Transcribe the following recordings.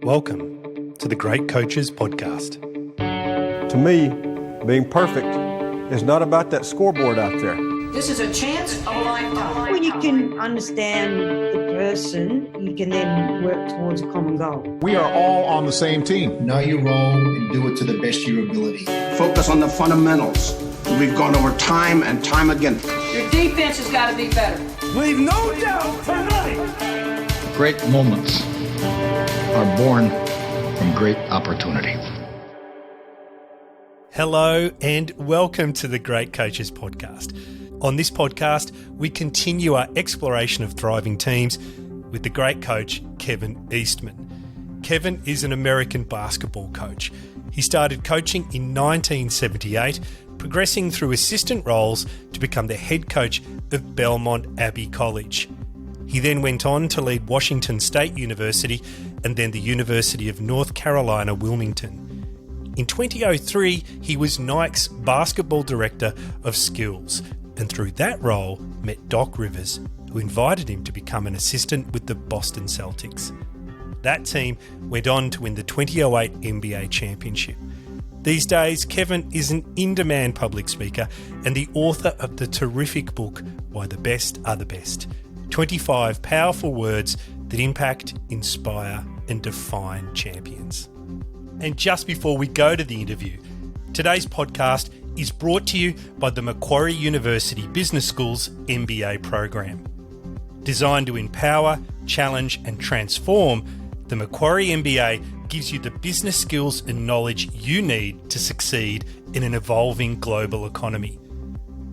Welcome to the Great Coaches Podcast. To me, being perfect is not about that scoreboard out there. This is a chance of a lifetime. When you can understand the person, you can then work towards a common goal. We are all on the same team. Know your role and do it to the best of your ability. Focus on the fundamentals. We've gone over time and time again. Your defense has got to be better. Leave no doubt tonight. Great moments are born from great opportunity. Hello and welcome to the Great Coaches Podcast. On this podcast, we continue our exploration of thriving teams with the great coach, Kevin Eastman. Kevin is an American basketball coach. He started coaching in 1978, progressing through assistant roles to become the head coach of Belmont Abbey College. He then went on to lead Washington State University and then the University of North Carolina, Wilmington. In 2003, he was Nike's basketball director of skills, and through that role met Doc Rivers, who invited him to become an assistant with the Boston Celtics. That team went on to win the 2008 NBA championship. These days, Kevin is an in-demand public speaker and the author of the terrific book, Why the Best Are the Best. 25 powerful words that impact, inspire, and define champions. And just before we go to the interview, today's podcast is brought to you by the Macquarie University Business School's MBA program. Designed to empower, challenge, and transform, the Macquarie MBA gives you the business skills and knowledge you need to succeed in an evolving global economy.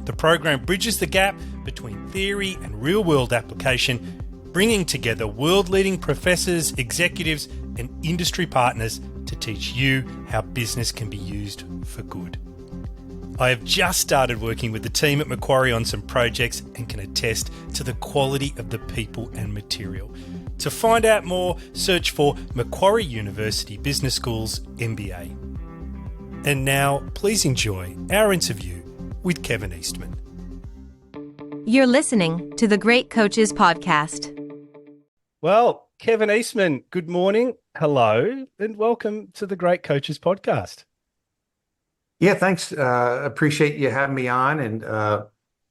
The program bridges the gap between theory and real-world application, bringing together world-leading professors, executives, and industry partners to teach you how business can be used for good. I have just started working with the team at Macquarie on some projects and can attest to the quality of the people and material. To find out more, search for Macquarie University Business School's MBA. And now, please enjoy our interview with Kevin Eastman. You're listening to the Great Coaches Podcast. Well, Kevin Eastman, good morning, hello, and welcome to the Great Coaches Podcast. Yeah, thanks. Appreciate you having me on, and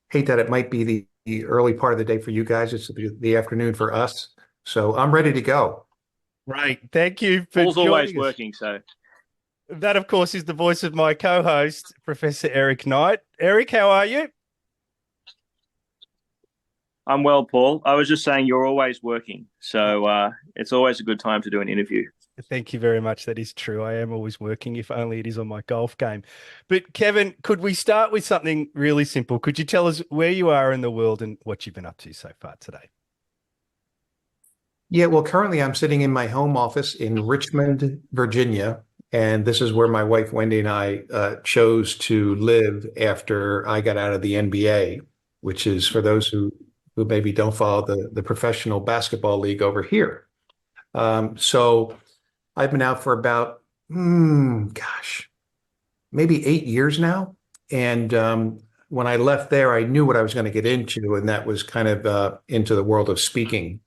hate that it might be the early part of the day for you guys. It's the afternoon for us. So I'm ready to go. Right. Thank you for Paul's always joining us. working, so. That, of course, is the voice of my co-host, Professor Eric Knight. Eric, how are you? I'm well, Paul. I was just saying you're always working, so it's always a good time to do an interview. Thank you very much. That is true. I am always working, if only it is on my golf game. But Kevin, could we start with something really simple? Could you tell us where you are in the world and what you've been up to so far today? Yeah, well, currently I'm sitting in my home office in Richmond, Virginia, and this is where my wife, Wendy, and I chose to live after I got out of the NBA, which is, for those who maybe don't follow, the professional basketball league over here. So I've been out for about, maybe 8 years now. And when I left there, I knew what I was going to get into, and that was kind of into the world of speaking,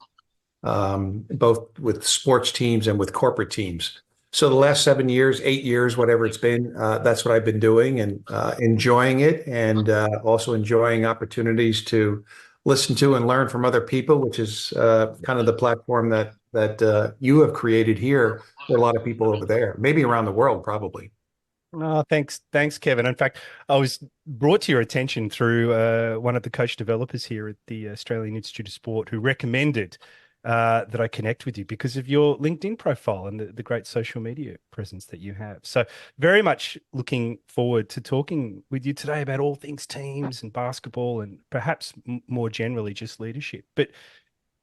both with sports teams and with corporate teams. So the last 7 years, 8 years, whatever it's been, that's what I've been doing, and enjoying it, and also enjoying opportunities to listen to and learn from other people, which is kind of the platform that you have created here for a lot of people over there, maybe around the world, probably. Oh, thanks, Kevin. In fact, I was brought to your attention through one of the coach developers here at the Australian Institute of Sport, who recommended that I connect with you because of your LinkedIn profile and the great social media presence that you have. So very much looking forward to talking with you today about all things teams and basketball and perhaps more generally just leadership. But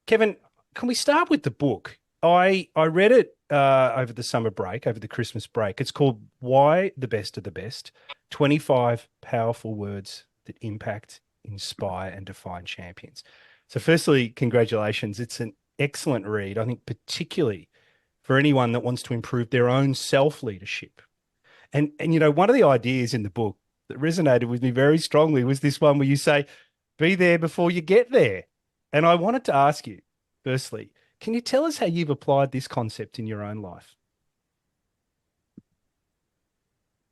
Kevin, can we start with the book? I read it over the summer break, over the Christmas break. It's called Why the Best Are the Best, 25 Powerful Words That Impact, Inspire, and Define Champions. So firstly, congratulations. It's an excellent read, I think, particularly for anyone that wants to improve their own self-leadership. And you know, one of the ideas in the book that resonated with me very strongly was this one where you say, be there before you get there. And I wanted to ask you, firstly, Can you tell us how you've applied this concept in your own life?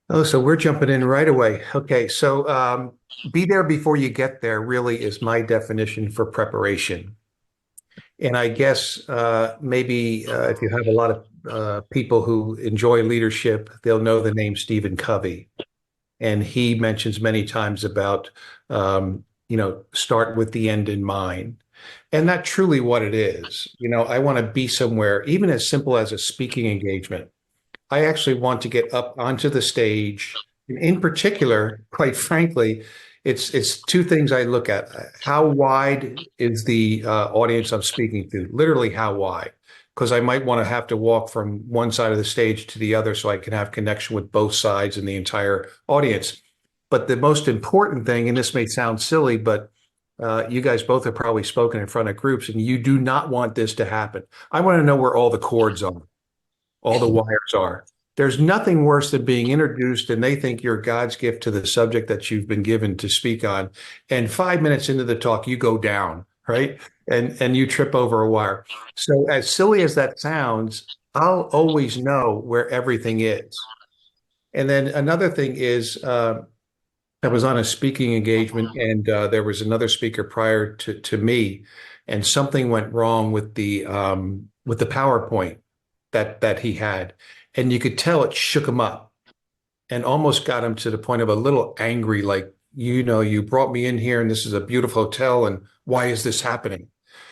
Oh, so we're jumping in right away. Okay, so be there before you get there really is my definition for preparation. And I guess maybe if you have a lot of people who enjoy leadership, they'll know the name Stephen Covey. And he mentions many times about, start with the end in mind. And that's truly what it is. I want to be somewhere, even as simple as a speaking engagement. I actually want to get up onto the stage. And in particular, quite frankly, it's two things I look at. How wide is the audience I'm speaking to? Literally, how wide? Because I might want to have to walk from one side of the stage to the other so I can have connection with both sides and the entire audience. But the most important thing, and this may sound silly, but you guys both have probably spoken in front of groups, and you do not want this to happen. I want to know where all the cords are, all the wires are. There's nothing worse than being introduced and they think you're God's gift to the subject that you've been given to speak on. And 5 minutes into the talk, you go down, right? And you trip over a wire. So as silly as that sounds, I'll always know where everything is. And then another thing is, I was on a speaking engagement and there was another speaker prior to me, and something went wrong with the PowerPoint that he had. And you could tell it shook him up and almost got him to the point of a little angry, like, you brought me in here and this is a beautiful hotel and why is this happening?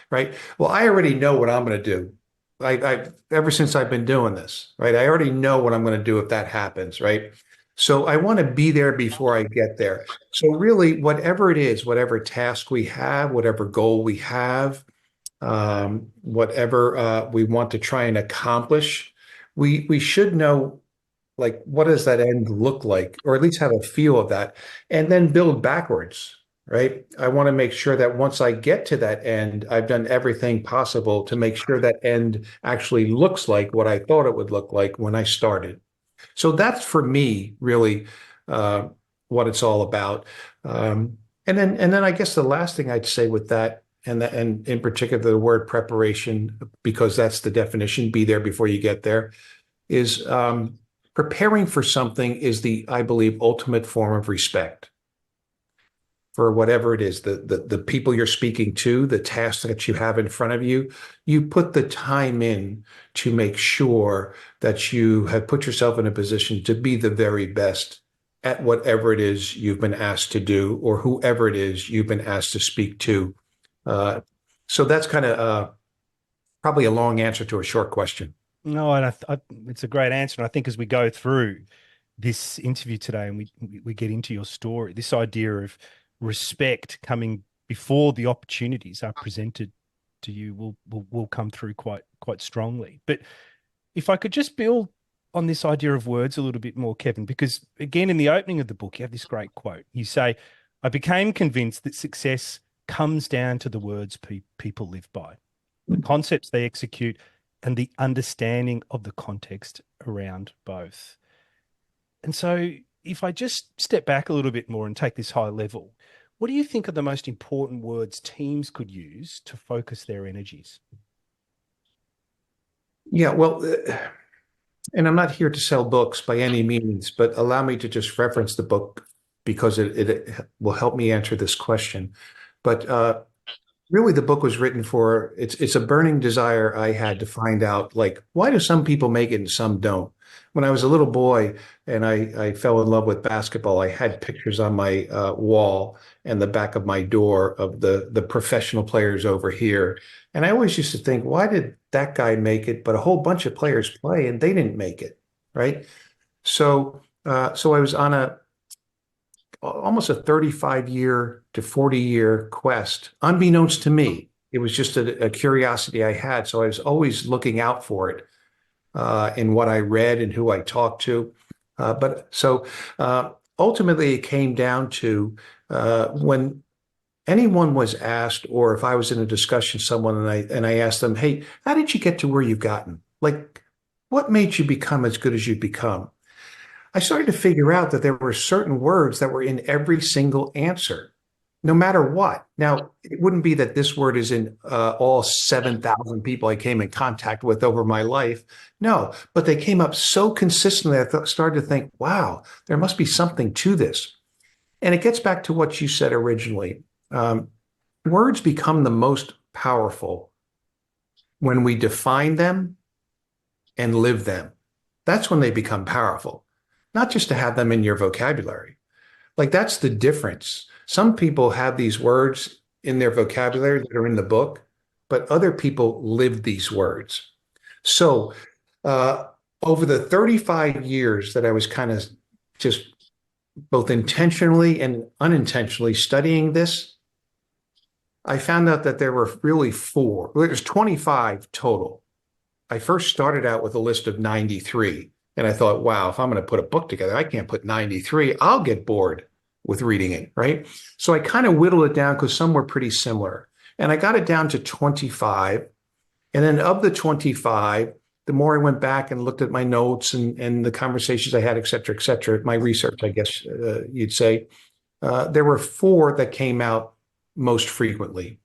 Right? Well, I already know what I'm going to do. I ever since I've been doing this, right? I already know what I'm going to do if that happens, right? So I want to be there before I get there. So really, whatever it is, whatever task we have, whatever goal we have, whatever we want to try and accomplish, we should know, like, what does that end look like, or at least have a feel of that, and then build backwards, right? I want to make sure that once I get to that end, I've done everything possible to make sure that end actually looks like what I thought it would look like when I started. So that's for me really what it's all about. And then I guess the last thing I'd say with that, and in particular the word preparation, because that's the definition, be there before you get there, is preparing for something is I believe, ultimate form of respect for whatever it is, the people you're speaking to, the task that you have in front of you. You put the time in to make sure that you have put yourself in a position to be the very best at whatever it is you've been asked to do, or whoever it is you've been asked to speak to. So that's kind of probably a long answer to a short question. No, and it's a great answer. And I think as we go through this interview today and we get into your story, this idea of respect coming before the opportunities are presented to you will come through quite strongly. But if I could just build on this idea of words a little bit more, Kevin, because again, in the opening of the book, you have this great quote. You say, "I became convinced that success comes down to the words people live by, the concepts they execute, and the understanding of the context around both." And so if I just step back a little bit more and take this high level, what do you think are the most important words teams could use to focus their energies? Yeah, well, and I'm not here to sell books by any means, but allow me to just reference the book because it will help me answer this question. But really, the book was written for, it's a burning desire I had to find out, like, why do some people make it and some don't? When I was a little boy and I fell in love with basketball, I had pictures on my wall and the back of my door of the professional players over here. And I always used to think, why did that guy make it, but a whole bunch of players play and they didn't make it, right? So I was on almost a 35-year to 40-year quest, unbeknownst to me. It was just a curiosity I had. So I was always looking out for it in what I read and who I talked to. But ultimately, it came down to when anyone was asked, or if I was in a discussion with someone and I asked them, "Hey, how did you get to where you've gotten? Like, what made you become as good as you've become?" I started to figure out that there were certain words that were in every single answer. no matter what. Now, it wouldn't be that this word is in all 7,000 people I came in contact with over my life. No, but they came up so consistently, I started to think, wow, there must be something to this. And it gets back to what you said originally. Words become the most powerful when we define them and live them. That's when they become powerful, not just to have them in your vocabulary. Like, that's the difference. Some people have these words in their vocabulary that are in the book, but other people live these words. So over the 35 years that I was kind of just both intentionally and unintentionally studying this, I found out that there were really four. Well, there's 25 total. I first started out with a list of 93, and I thought, wow, if I'm going to put a book together, I can't put 93. I'll get bored with reading it, right? So I kind of whittled it down because some were pretty similar. And I got it down to 25. And then of the 25, the more I went back and looked at my notes and the conversations I had, et cetera, my research, I guess you'd say, there were four that came out most frequently.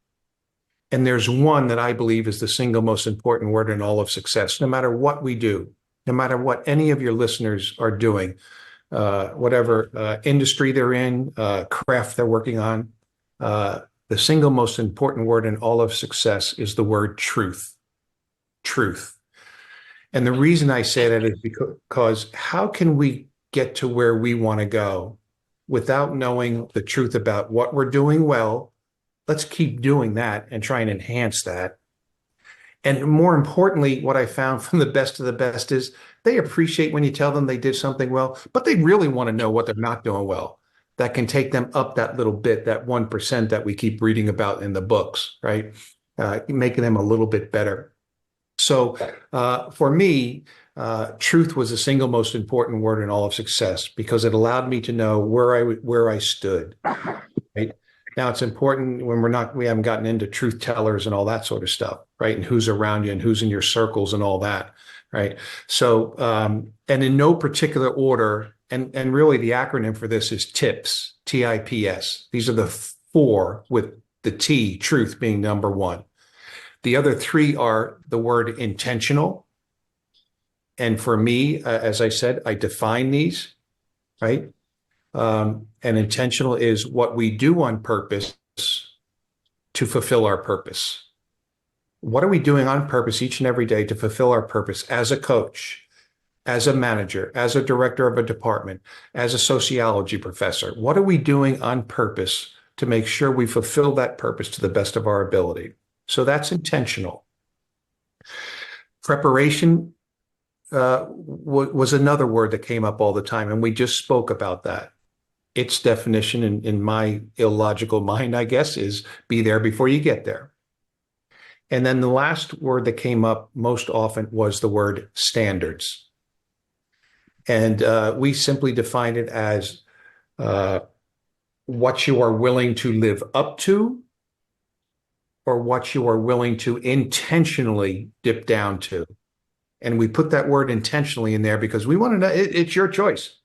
And there's one that I believe is the single most important word in all of success, no matter what we do, no matter what any of your listeners are doing, whatever industry they're in, craft they're working on. The single most important word in all of success is the word truth. Truth. And the reason I say that is because how can we get to where we want to go without knowing the truth about what we're doing well? Let's keep doing that and try and enhance that. And more importantly, what I found from the best of the best is they appreciate when you tell them they did something well, but they really want to know what they're not doing well. That can take them up that little bit, that 1% that we keep reading about in the books, right? Making them a little bit better. So for me, truth was the single most important word in all of success because it allowed me to know where I stood, right? Now, it's important when we haven't gotten into truth tellers and all that sort of stuff, right? And who's around you and who's in your circles and all that, right? So, and in no particular order, and really the acronym for this is TIPS, TIPS. These are the four with the T, truth, being number one. The other three are the word intentional. And for me, as I said, I define these, right? And intentional is what we do on purpose to fulfill our purpose. What are we doing on purpose each and every day to fulfill our purpose as a coach, as a manager, as a director of a department, as a sociology professor? What are we doing on purpose to make sure we fulfill that purpose to the best of our ability? So that's intentional. Preparation was another word that came up all the time, and we just spoke about that. Its definition in my illogical mind, I guess, is be there before you get there. And then the last word that came up most often was the word standards. And we simply defined it as what you are willing to live up to or what you are willing to intentionally dip down to. And we put that word intentionally in there because we want to know it's your choice.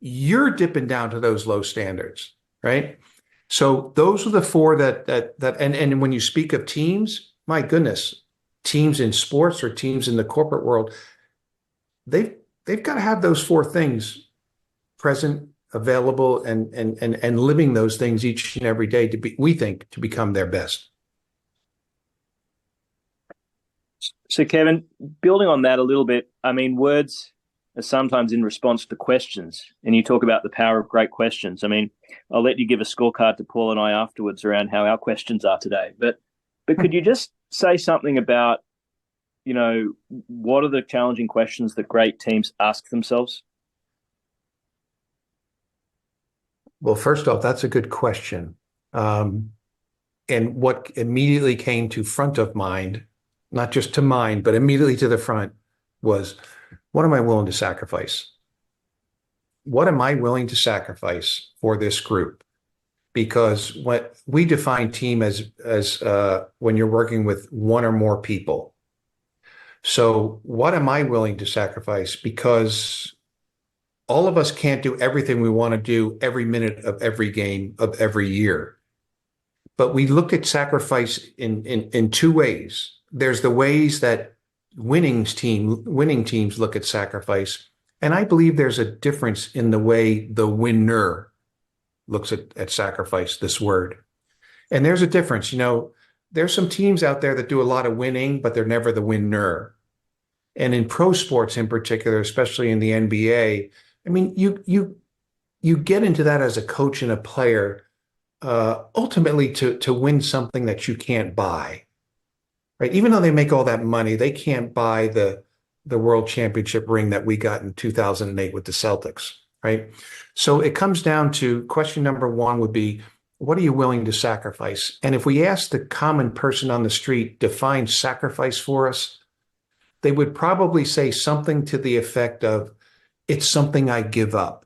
You're dipping down to those low standards, right? So those are the four and when you speak of teams, my goodness, teams in sports or teams in the corporate world, they've got to have those four things present, available, and living those things each and every day to become their best. So Kevin, building on that a little bit, I mean, words are sometimes in response to questions, and you talk about the power of great questions. I mean, I'll let you give a scorecard to Paul and I afterwards around how our questions are today. But could you just say something about, what are the challenging questions that great teams ask themselves? Well, first off, that's a good question. And what immediately came to front of mind, not just to mind, but immediately to the front, was, what am I willing to sacrifice? What am I willing to sacrifice for this group? Because what we define team as when you're working with one or more people. So what am I willing to sacrifice? Because all of us can't do everything we want to do every minute of every game of every year. But we look at sacrifice in two ways. There's the ways that winning teams look at sacrifice. And I believe there's a difference in the way the winner looks at sacrifice, this word. And there's a difference. There's some teams out there that do a lot of winning, but they're never the winner. And in pro sports in particular, especially in the NBA, I mean, you get into that as a coach and a player, ultimately to win something that you can't buy, right? Even though they make all that money, they can't buy the world championship ring that we got in 2008 with the Celtics, right? So it comes down to question number one would be, what are you willing to sacrifice? And if we ask the common person on the street, define sacrifice for us, they would probably say something to the effect of, it's something I give up.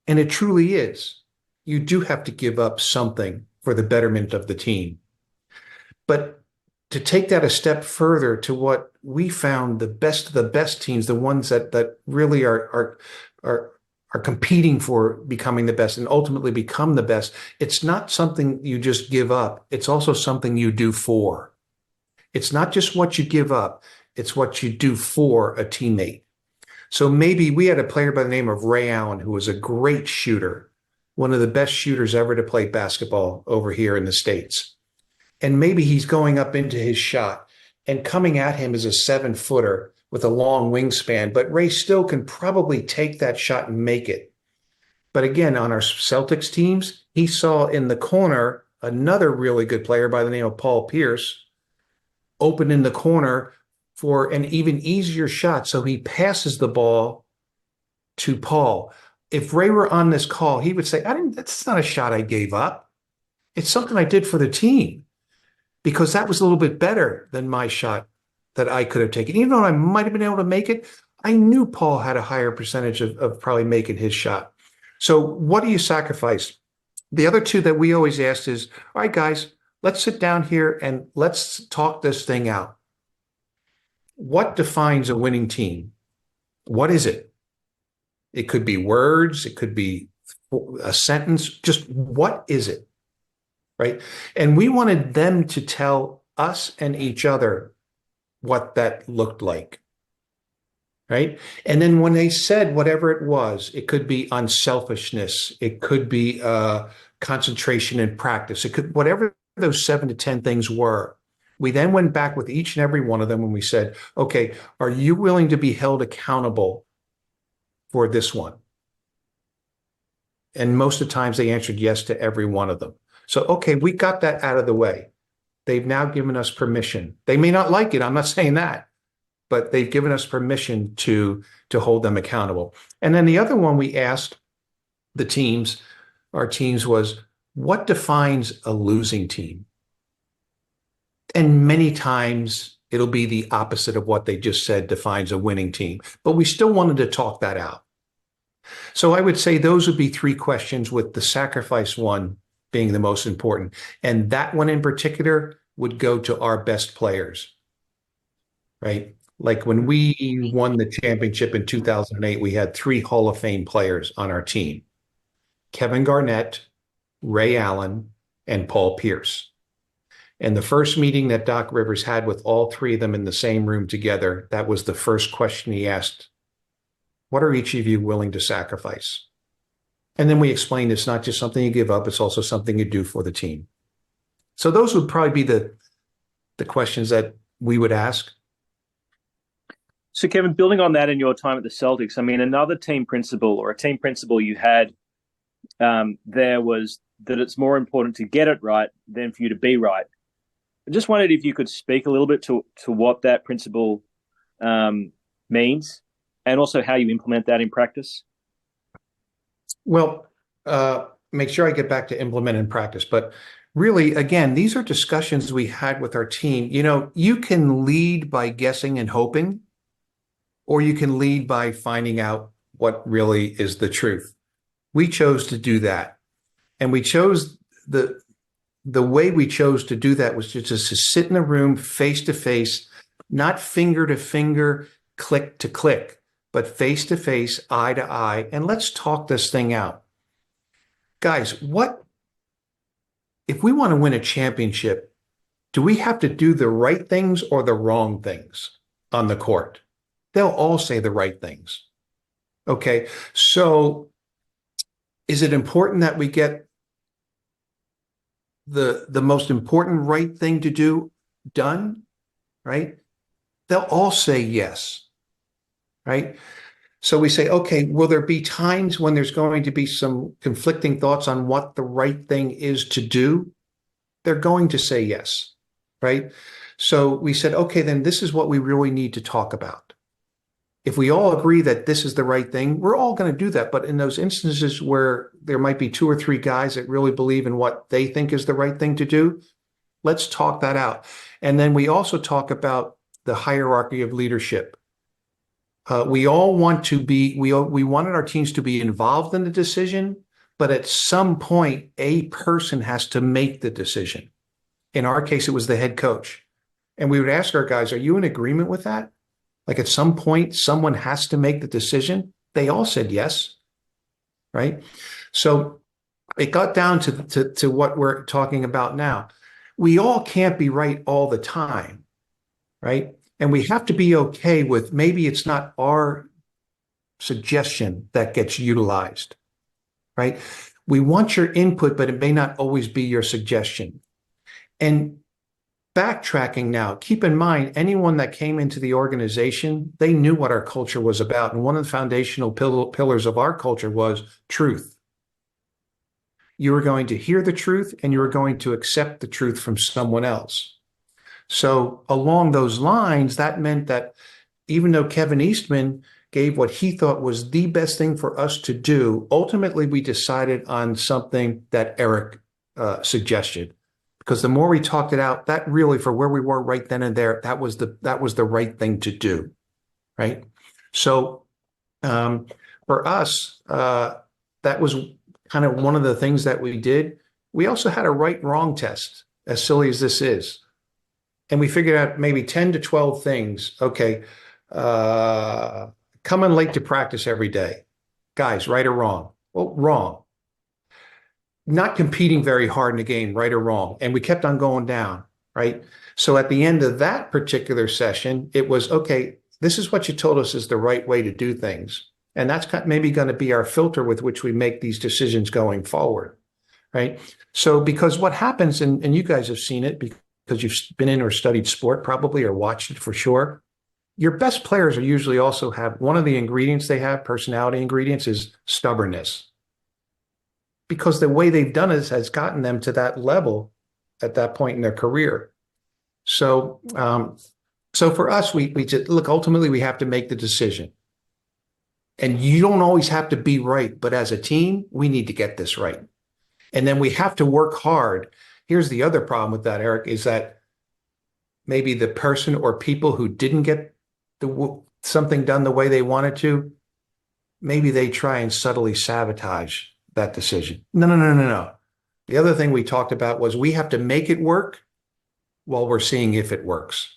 And it truly is. You do have to give up something for the betterment of the team. But to take that a step further to what we found the best of the best teams, the ones that really are competing for becoming the best and ultimately become the best, it's not something you just give up. It's also something you do for. It's not just what you give up. It's what you do for a teammate. So maybe we had a player by the name of Ray Allen, who was a great shooter, one of the best shooters ever to play basketball over here in the States. And maybe he's going up into his shot, and coming at him is a 7-footer with a long wingspan, but Ray still can probably take that shot and make it. But again, on our Celtics teams, he saw in the corner another really good player by the name of Paul Pierce open in the corner for an even easier shot. So he passes the ball to Paul. If Ray were on this call, he would say, that's not a shot I gave up. It's something I did for the team, because that was a little bit better than my shot that I could have taken. Even though I might have been able to make it, I knew Paul had a higher percentage of probably making his shot. So what do you sacrifice? The other two that we always ask is, all right, guys, let's sit down here and let's talk this thing out. What defines a winning team? What is it? It could be words. It could be a sentence. Just what is it? Right? And we wanted them to tell us and each other what that looked like. Right? And then when they said whatever it was, it could be unselfishness. It could be concentration in practice. It could, whatever those 7 to 10 things were. We then went back with each and every one of them and we said, okay, are you willing to be held accountable for this one? And most of the times they answered yes to every one of them. So, okay, we got that out of the way. They've now given us permission. They may not like it. I'm not saying that, but they've given us permission to hold them accountable. And then the other one we asked our teams was, what defines a losing team? And many times it'll be the opposite of what they just said defines a winning team, but we still wanted to talk that out. So I would say those would be 3 questions, with the sacrifice one being the most important. And that one in particular would go to our best players, right? Like when we won the championship in 2008, we had 3 Hall of Fame players on our team: Kevin Garnett, Ray Allen, and Paul Pierce. And the first meeting that Doc Rivers had with all 3 of them in the same room together, that was the first question he asked: what are each of you willing to sacrifice? And then we explained it's not just something you give up, it's also something you do for the team. So those would probably be the questions that we would ask. So Kevin, building on that in your time at the Celtics, I mean, another team principle you had there was that it's more important to get it right than for you to be right. I just wondered if you could speak a little bit to what that principle means, and also how you implement that in practice. Well, make sure I get back to implement in practice. But really, again, these are discussions we had with our team. You can lead by guessing and hoping, or you can lead by finding out what really is the truth. We chose to do that. And we chose the way we chose to do that was just to sit in a room face to face, not finger to finger, click to click, but face to face, eye to eye, and let's talk this thing out. Guys, what if we want to win a championship, do we have to do the right things or the wrong things on the court? They'll all say the right things. Okay, so is it important that we get the most important right thing to do done, right? They'll all say yes, right? So we say, okay, will there be times when there's going to be some conflicting thoughts on what the right thing is to do? They're going to say yes, right? So we said, okay, then this is what we really need to talk about. If we all agree that this is the right thing, we're all going to do that. But in those instances where there might be 2 or 3 guys that really believe in what they think is the right thing to do, let's talk that out. And then we also talk about the hierarchy of leadership. We all want to be, we wanted our teams to be involved in the decision, but at some point, a person has to make the decision. In our case, it was the head coach. And we would ask our guys, are you in agreement with that? Like at some point, someone has to make the decision. They all said yes, right? So it got down to what we're talking about now. We all can't be right all the time, right? And we have to be okay with maybe it's not our suggestion that gets utilized, right? We want your input, but it may not always be your suggestion. And backtracking now, keep in mind, anyone that came into the organization, they knew what our culture was about. And one of the foundational pillars of our culture was truth. You were going to hear the truth and you were going to accept the truth from someone else. So along those lines, that meant that even though Kevin Eastman gave what he thought was the best thing for us to do, ultimately we decided on something that Eric suggested. Because the more we talked it out, that really, for where we were right then and there, that was the right thing to do, right? So for us, that was kind of one of the things that we did. We also had a right-wrong test, as silly as this is. And we figured out maybe 10 to 12 things. Okay, coming late to practice every day. Guys, right or wrong? Well, wrong. Not competing very hard in the game, right or wrong. And we kept on going down, right? So at the end of that particular session, it was, okay, this is what you told us is the right way to do things. And that's maybe going to be our filter with which we make these decisions going forward, right? So because what happens, and you guys have seen it because you've been in or studied sport probably or watched it for sure, your best players are usually also have, one of the ingredients they have, personality ingredients, is stubbornness. Because the way they've done it has gotten them to that level at that point in their career. So for us, we just, look, ultimately we have to make the decision. And you don't always have to be right, but as a team, we need to get this right. And then we have to work hard. Here's the other problem with that, Eric, is that maybe the person or people who didn't get something done the way they wanted to, maybe they try and subtly sabotage that decision. No. The other thing we talked about was we have to make it work while we're seeing if it works.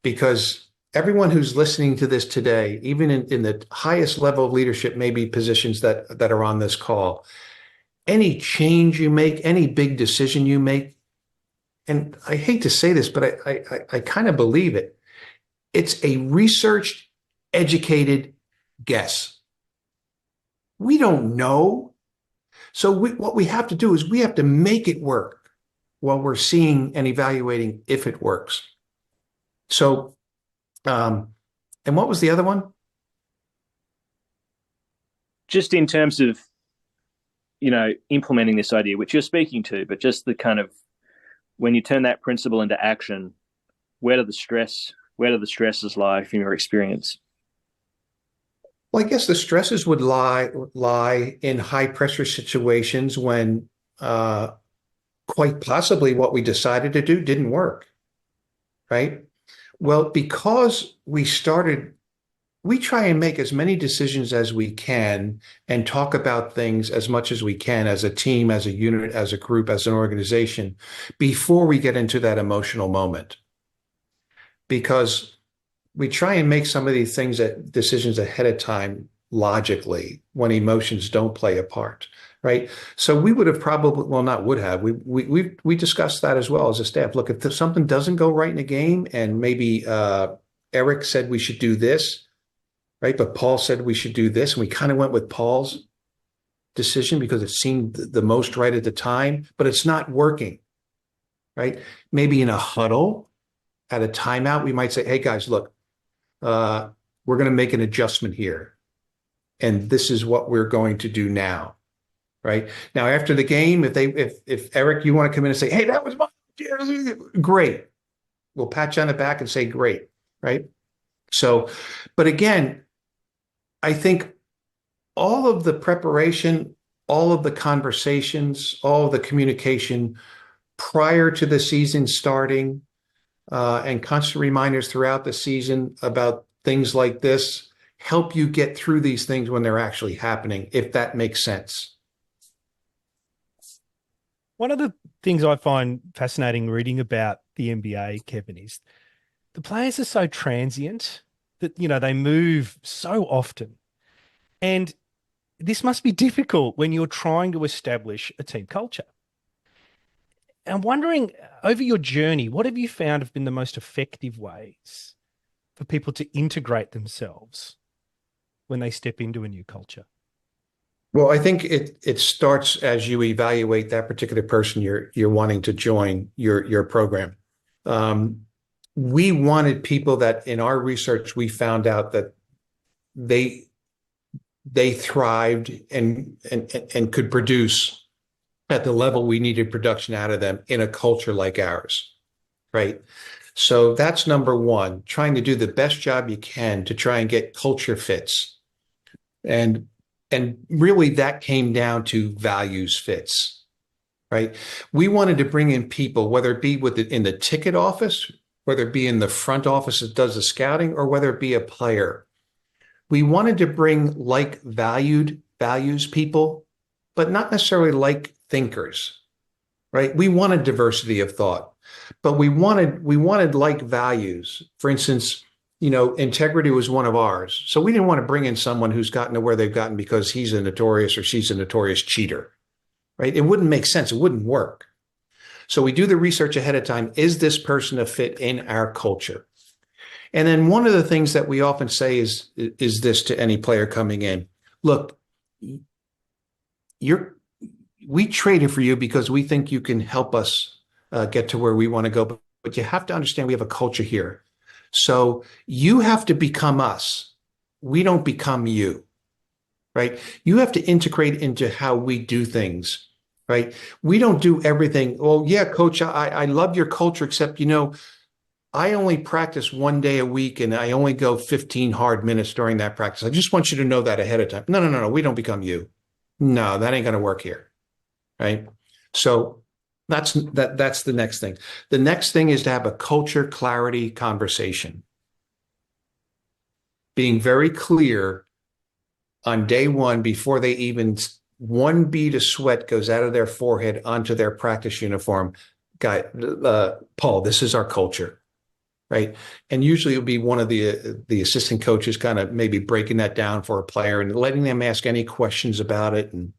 Because everyone who's listening to this today, even in the highest level of leadership, maybe positions that are on this call, any change you make, any big decision you make, and I hate to say this, but I kind of believe it, it's a researched, educated guess. We don't know. So what we have to do is we have to make it work while we're seeing and evaluating if it works. So, and what was the other one? Just in terms of, implementing this idea, which you're speaking to, but just the kind of, when you turn that principle into action, where do the stresses lie from your experience? Well, I guess the stresses would lie in high pressure situations when quite possibly what we decided to do didn't work, right? Well, because we try and make as many decisions as we can and talk about things as much as we can as a team, as a unit, as a group, as an organization, before we get into that emotional moment. Because we try and make some of these decisions ahead of time logically when emotions don't play a part. right? So we would have probably, well, not would have, we discussed that as well as a staff. Look, if something doesn't go right in a game, and maybe Eric said we should do this, right? But Paul said we should do this, and we kind of went with Paul's decision because it seemed the most right at the time, but it's not working, right? Maybe in a huddle at a timeout, we might say, hey guys, look, we're going to make an adjustment here. And this is what we're going to do now, right? Now, after the game, if Eric, you want to come in and say, hey, that was my, great. We'll pat you on the back and say, great, right? So, but again, I think all of the preparation, all of the conversations, all of the communication prior to the season starting, and constant reminders throughout the season about things like this help you get through these things when they're actually happening, if that makes sense. One of the things I find fascinating reading about the NBA, Kevin, is the players are so transient that, they move so often. And this must be difficult when you're trying to establish a team culture. I'm wondering, over your journey, what have you found have been the most effective ways for people to integrate themselves when they step into a new culture? Well, I think it starts as you evaluate that particular person you're wanting to join your program. We wanted people that, in our research, we found out that they thrived and could produce at the level we needed production out of them in a culture like ours, right? So that's number one, trying to do the best job you can to try and get culture fits. And really that came down to values fits, right? We wanted to bring in people, whether it be in the ticket office, whether it be in the front office that does the scouting, or whether it be a player. We wanted to bring values people, but not necessarily like thinkers, right? We wanted diversity of thought, but we wanted like values. For instance, integrity was one of ours. So we didn't want to bring in someone who's gotten to where they've gotten because he's a notorious or she's a notorious cheater, right? It wouldn't make sense. It wouldn't work. So we do the research ahead of time. Is this person a fit in our culture? And then one of the things that we often say is this to any player coming in. Look, we traded for you because we think you can help us get to where we want to go. But you have to understand we have a culture here. So you have to become us. We don't become you, right? You have to integrate into how we do things, right? We don't do everything. Well, yeah, coach, I love your culture, except, I only practice one day a week and I only go 15 hard minutes during that practice. I just want you to know that ahead of time. No. We don't become you. No, that ain't going to work here. Right. So that's the next thing. The next thing is to have a culture clarity conversation. Being very clear on day one before they even one bead of sweat goes out of their forehead onto their practice uniform. Paul, this is our culture. Right. And usually it'll be one of the assistant coaches kind of maybe breaking that down for a player and letting them ask any questions about it. And,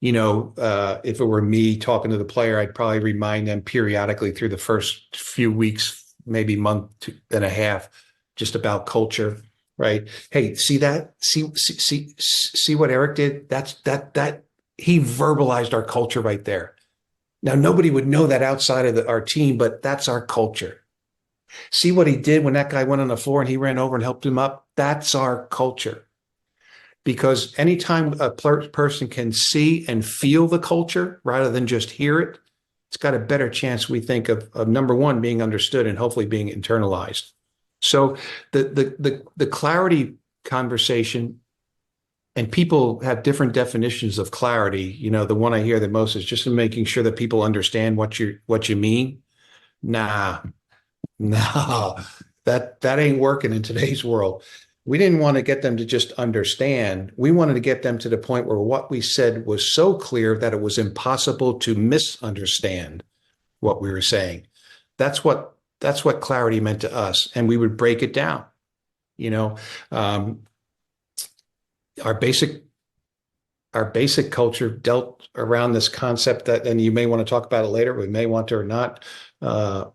if it were me talking to the player, I'd probably remind them periodically through the first few weeks, maybe month and a half, just about culture. Right. Hey, see that? See what Eric did? That he verbalized our culture right there. Now, nobody would know that outside of our team, but that's our culture. See what he did when that guy went on the floor and he ran over and helped him up? That's our culture. Because anytime a person can see and feel the culture rather than just hear it, it's got a better chance, we think, of number one, being understood and hopefully being internalized. So the clarity conversation, and people have different definitions of clarity. The one I hear the most is just making sure that people understand what you mean. No, that ain't working in today's world. We didn't want to get them to just understand. We wanted to get them to the point where what we said was so clear that it was impossible to misunderstand what we were saying. That's what clarity meant to us. And we would break it down. Our basic our basic culture dealt around this concept that, and you may want to talk about it later, we may want to or not, an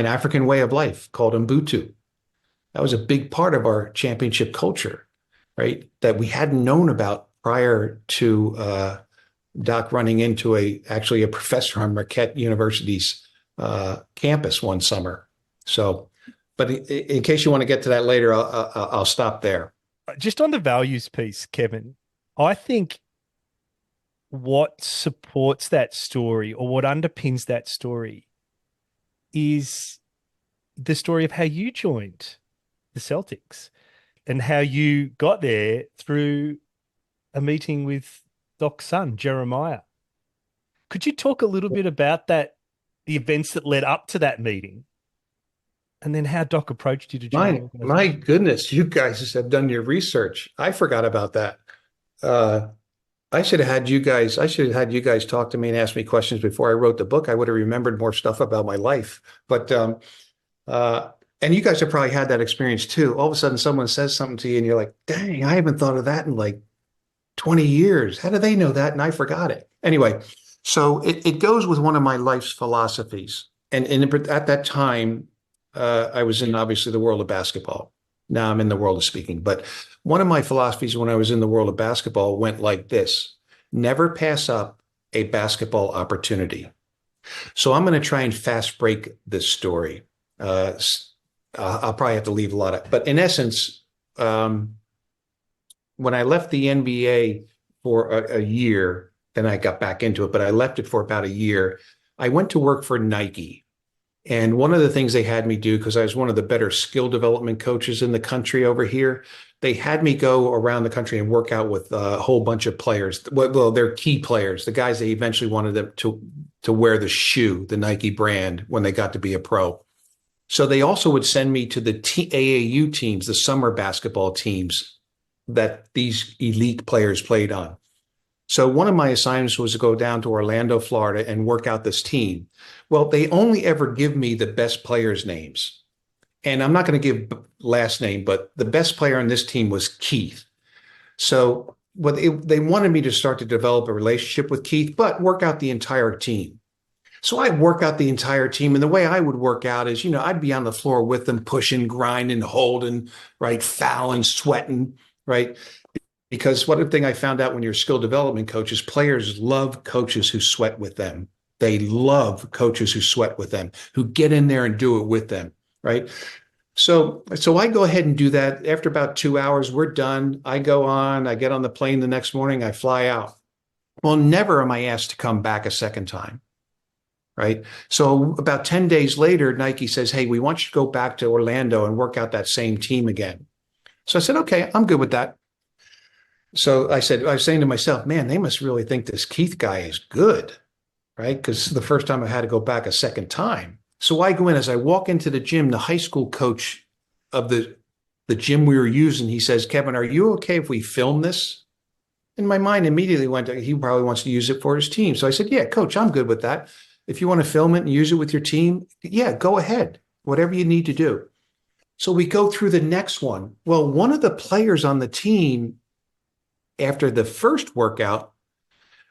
African way of life called Ubuntu. That was a big part of our championship culture, right? That we hadn't known about prior to Doc running into actually a professor on Marquette University's campus one summer. So, but in case you want to get to that later, I'll stop there. Just on the values piece, Kevin, I think what supports that story or what underpins that story is the story of how you joined the Celtics and how you got there through a meeting with Doc's son, Jeremiah. Could you talk a little bit about that, the events that led up to that meeting, and then how Doc approached you to join the organization? My goodness, you guys have done your research. I forgot about that. I should have had you guys talk to me and ask me questions before I wrote the book. I would have remembered more stuff about my life. But and you guys have probably had that experience too. All of a sudden someone says something to you and you're like, dang, I haven't thought of that in like 20 years. How do they know that? And I forgot it. Anyway, so it goes with one of my life's philosophies. And at that time, I was in obviously the world of basketball. Now I'm in the world of speaking. But one of my philosophies when I was in the world of basketball went like this: never pass up a basketball opportunity. So I'm going to try and fast break this story. I'll probably have to leave a lot of, but in essence, when I left the NBA for a year, then I got back into it, but I left it for about a year. I went to work for Nike. And one of the things they had me do, because I was one of the better skill development coaches in the country over here, they had me go around the country and work out with a whole bunch of players. Well, they're key players, the guys they eventually wanted them to wear the shoe, the Nike brand, when they got to be a pro. So they also would send me to the AAU teams, the summer basketball teams that these elite players played on. So one of my assignments was to go down to Orlando, Florida, and work out this team. Well, they only ever give me the best players' names. And I'm not going to give last name, but the best player on this team was Keith. So they wanted me to start to develop a relationship with Keith, but work out the entire team. So I work out the entire team. And the way I would work out is, I'd be on the floor with them, pushing, grinding, holding, right, fouling, sweating, right? Because one thing I found out when you're a skill development coach is players love coaches who sweat with them. They love coaches who sweat with them, who get in there and do it with them, right? So I go ahead and do that. After about 2 hours, we're done. I go on, I get on the plane the next morning, I fly out. Well, never am I asked to come back a second time, right? So about 10 days later, Nike says, hey, we want you to go back to Orlando and work out that same team again. So I said, okay, I'm good with that. So I was saying to myself, man, they must really think this Keith guy is good, right? Because the first time I had to go back a second time. So I go in, as I walk into the gym, the high school coach of the gym we were using, he says, Kevin, are you okay if we film this? And my mind immediately went to, he probably wants to use it for his team. So I said, yeah, coach, I'm good with that. If you want to film it and use it with your team, yeah, go ahead, whatever you need to do. So we go through the next one. Well, one of the players on the team, after the first workout,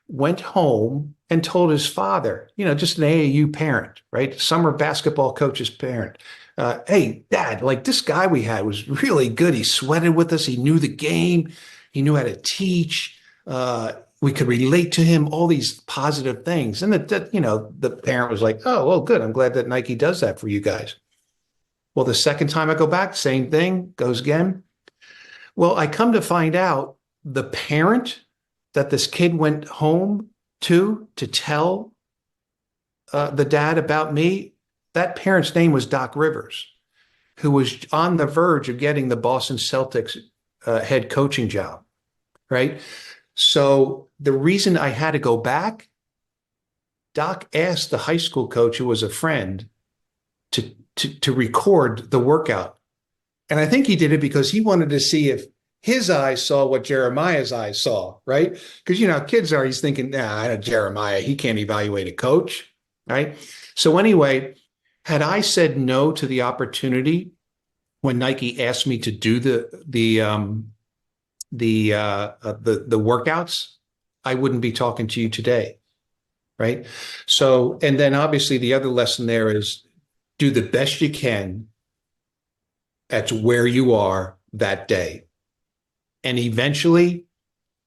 went home and told his father, just an AAU parent, right? Summer basketball coach's parent. Hey, Dad, like this guy we had was really good. He sweated with us. He knew the game. He knew how to teach. We could relate to him, all these positive things. And the parent was like, oh, well, good. I'm glad that Nike does that for you guys. Well, the second time I go back, same thing, goes again. Well, I come to find out the parent that this kid went home to tell the dad about me, that parent's name was Doc Rivers, who was on the verge of getting the Boston Celtics head coaching job, right? So the reason I had to go back, Doc asked the high school coach, who was a friend, to record the workout. And I think he did it because he wanted to see if his eyes saw what Jeremiah's eyes saw, right? Because, kids are, he's thinking, I know Jeremiah, he can't evaluate a coach, right? So anyway, had I said no to the opportunity when Nike asked me to do the the workouts, I wouldn't be talking to you today, right? So, and then obviously the other lesson there is do the best you can at where you are that day. And eventually,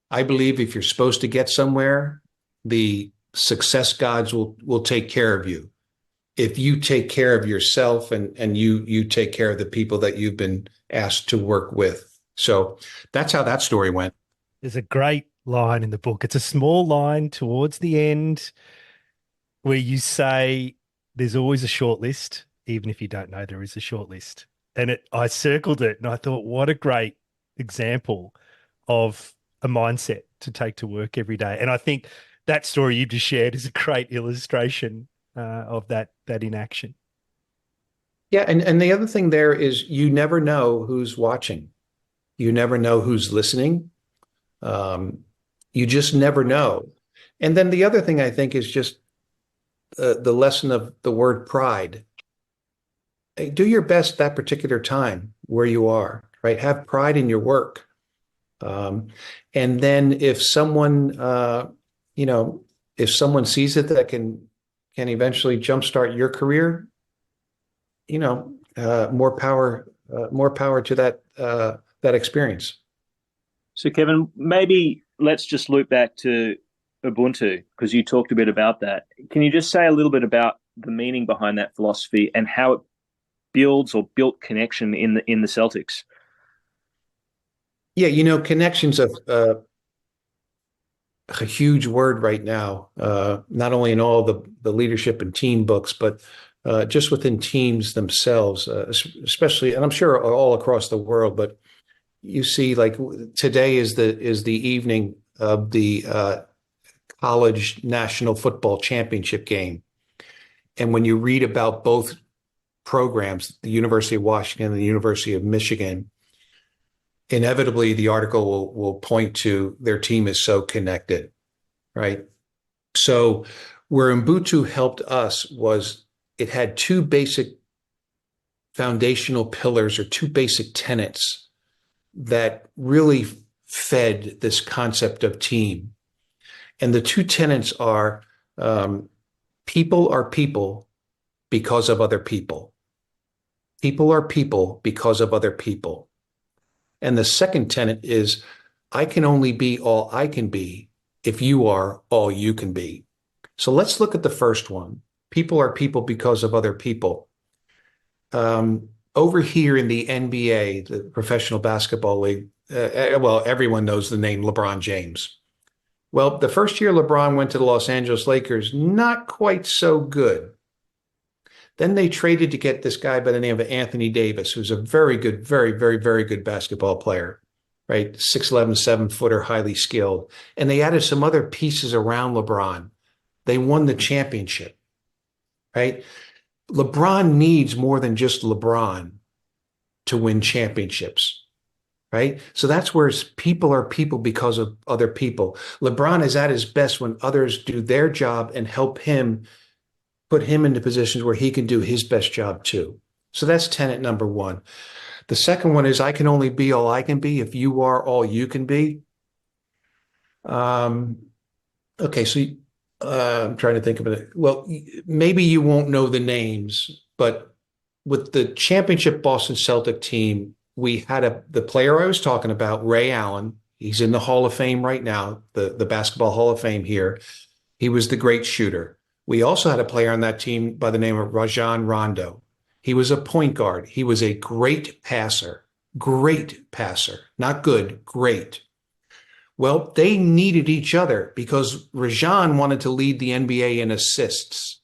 I believe if you're supposed to get somewhere, the success gods will take care of you. If you take care of yourself and you take care of the people that you've been asked to work with. So that's how that story went. There's a great line in the book. It's a small line towards the end where you say there's always a short list, even if you don't know there is a short list. And I circled it and I thought, what a great example of a mindset to take to work every day. And I think that story you just shared is a great illustration of that in action. Yeah, and the other thing there is you never know who's watching. You never know who's listening. You just never know. And then the other thing I think is just the lesson of the word pride. Do your best that particular time where you are, right? Have pride in your work. And then if someone, if someone sees it that can eventually jumpstart your career, more power to that experience. So, Kevin, maybe let's just loop back to Ubuntu, because you talked a bit about that. Can you just say a little bit about the meaning behind that philosophy and how it builds or built connection in the Celtics? Yeah, connection's a huge word right now, not only in all the leadership and team books, but just within teams themselves, especially, and I'm sure all across the world. But you see, like today is the evening of the college national football championship game, and when you read about both programs, the University of Washington and the University of Michigan, inevitably the article will point to their team is so connected, right? So where Ubuntu helped us was it had two basic foundational pillars or two basic tenets that really fed this concept of team. And the two tenets are people are people because of other people. People are people because of other people. And the second tenet is, I can only be all I can be if you are all you can be. So let's look at the first one. People are people because of other people. Over here in the NBA, the Professional Basketball League, everyone knows the name LeBron James. Well, the first year LeBron went to the Los Angeles Lakers, not quite so good. Then they traded to get this guy by the name of Anthony Davis, who's a very good, very, very, very good basketball player, right? 6'11", 7-footer, highly skilled. And they added some other pieces around LeBron. They won the championship, right? LeBron needs more than just LeBron to win championships, right? So that's where people are people because of other people. LeBron is at his best when others do their job and help him, put him into positions where he can do his best job too. So that's tenet number one. The second one is, I can only be all I can be if you are all you can be. Okay, so I'm trying to think of it. Well, maybe you won't know the names, but with the championship Boston Celtic team, we had the player I was talking about, Ray Allen. He's in the Hall of Fame right now, the Basketball Hall of Fame here. He was the great shooter. We also had a player on that team by the name of Rajon Rondo. He was a point guard. He was a great passer, not good, great. Well, they needed each other because Rajon wanted to lead the NBA in assists.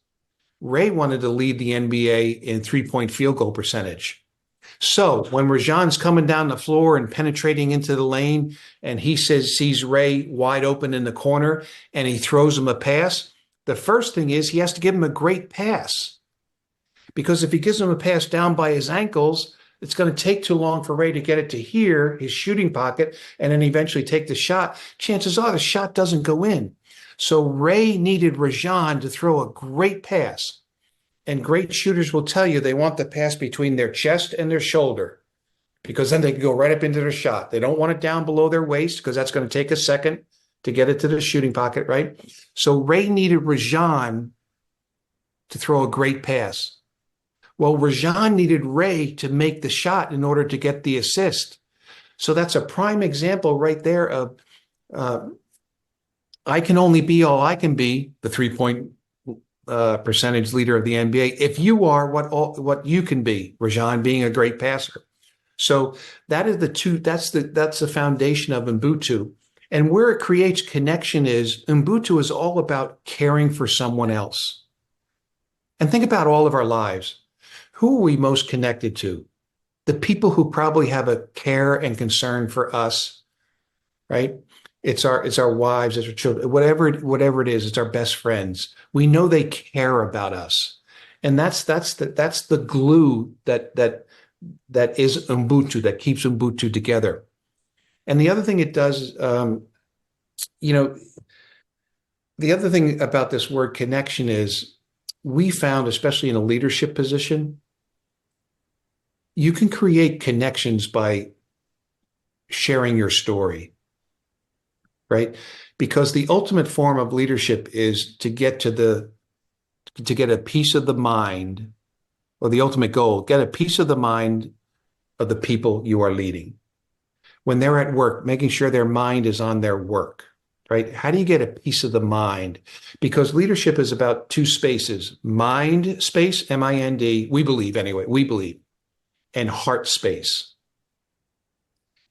Ray wanted to lead the NBA in three-point field goal percentage. So when Rajon's coming down the floor and penetrating into the lane and he sees Ray wide open in the corner and he throws him a pass, the first thing is he has to give him a great pass. Because if he gives him a pass down by his ankles, it's going to take too long for Ray to get it to here, his shooting pocket, and then eventually take the shot. Chances are the shot doesn't go in. So Ray needed Rajon to throw a great pass. And great shooters will tell you they want the pass between their chest and their shoulder, because then they can go right up into their shot. They don't want it down below their waist because that's going to take a second to get it to the shooting pocket, right? So Ray needed Rajan to throw a great pass. Well, Rajan needed Ray to make the shot in order to get the assist. So that's a prime example right there of I can only be all I can be, the 3-point percentage leader of the NBA, if you are what you can be, Rajan being a great passer. So that is that's the foundation of Ubuntu. And where it creates connection is Ubuntu is all about caring for someone else. And think about all of our lives. Who are we most connected to? The people who probably have a care and concern for us, right? It's our wives, it's our children, whatever it is, it's our best friends. We know they care about us. And that's the glue that is Ubuntu, that keeps Ubuntu together. And the other thing it does, the other thing about this word connection is we found, especially in a leadership position, you can create connections by sharing your story, right? Because the ultimate form of leadership is to get a piece of the mind, or the ultimate goal, get a piece of the mind of the people you are leading. When they're at work, making sure their mind is on their work, right? How do you get a piece of the mind? Because leadership is about two spaces: mind space, M-I-N-D, we believe, and heart space.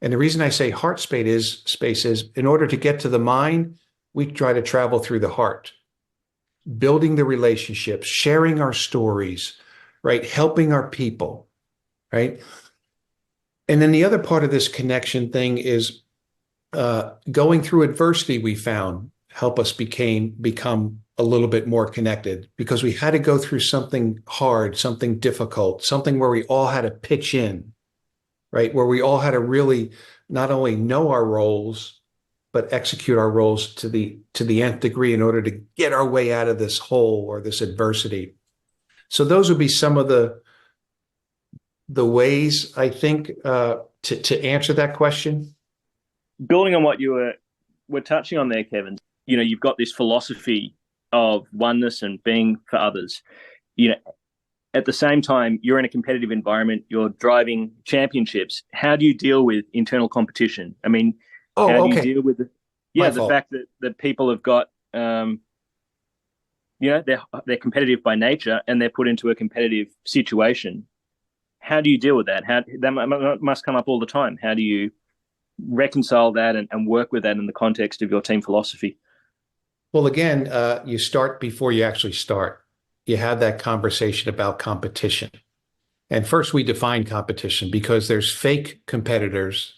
And the reason I say heart space is in order to get to the mind, we try to travel through the heart, building the relationships, sharing our stories, right? Helping our people, right? And then the other part of this connection thing is going through adversity, we found help us become a little bit more connected, because we had to go through something hard, something difficult, something where we all had to pitch in, right? Where we all had to really not only know our roles, but execute our roles to the nth degree in order to get our way out of this hole or this adversity. So those would be some of the ways, I think, to answer that question. Building on what you were touching on there, Kevin, you've got this philosophy of oneness and being for others. At the same time, you're in a competitive environment, you're driving championships. How do you deal with internal competition? I mean, how do you deal with the fact that people have got, they're competitive by nature and they're put into a competitive situation. How do you deal with that? That must come up all the time. How do you reconcile that and work with that in the context of your team philosophy? Well, again, you start before you actually start. You have that conversation about competition. And first we define competition, because there's fake competitors.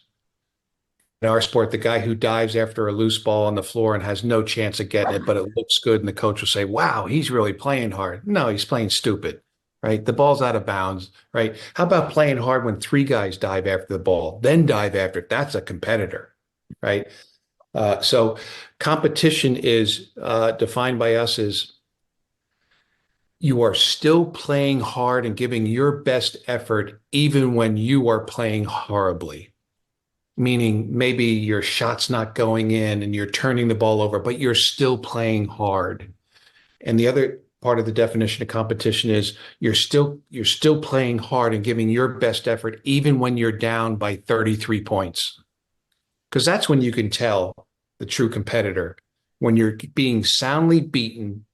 In our sport, the guy who dives after a loose ball on the floor and has no chance of getting it, but it looks good, and the coach will say, wow, he's really playing hard. No, he's playing stupid, right? The ball's out of bounds, right? How about playing hard when three guys dive after the ball, then dive after it? That's a competitor, right? So competition is defined by us as you are still playing hard and giving your best effort even when you are playing horribly. Meaning maybe your shot's not going in and you're turning the ball over, but you're still playing hard. And the other part of the definition of competition is you're still playing hard and giving your best effort even when you're down by 33 points. Because that's when you can tell the true competitor, when you're being soundly beaten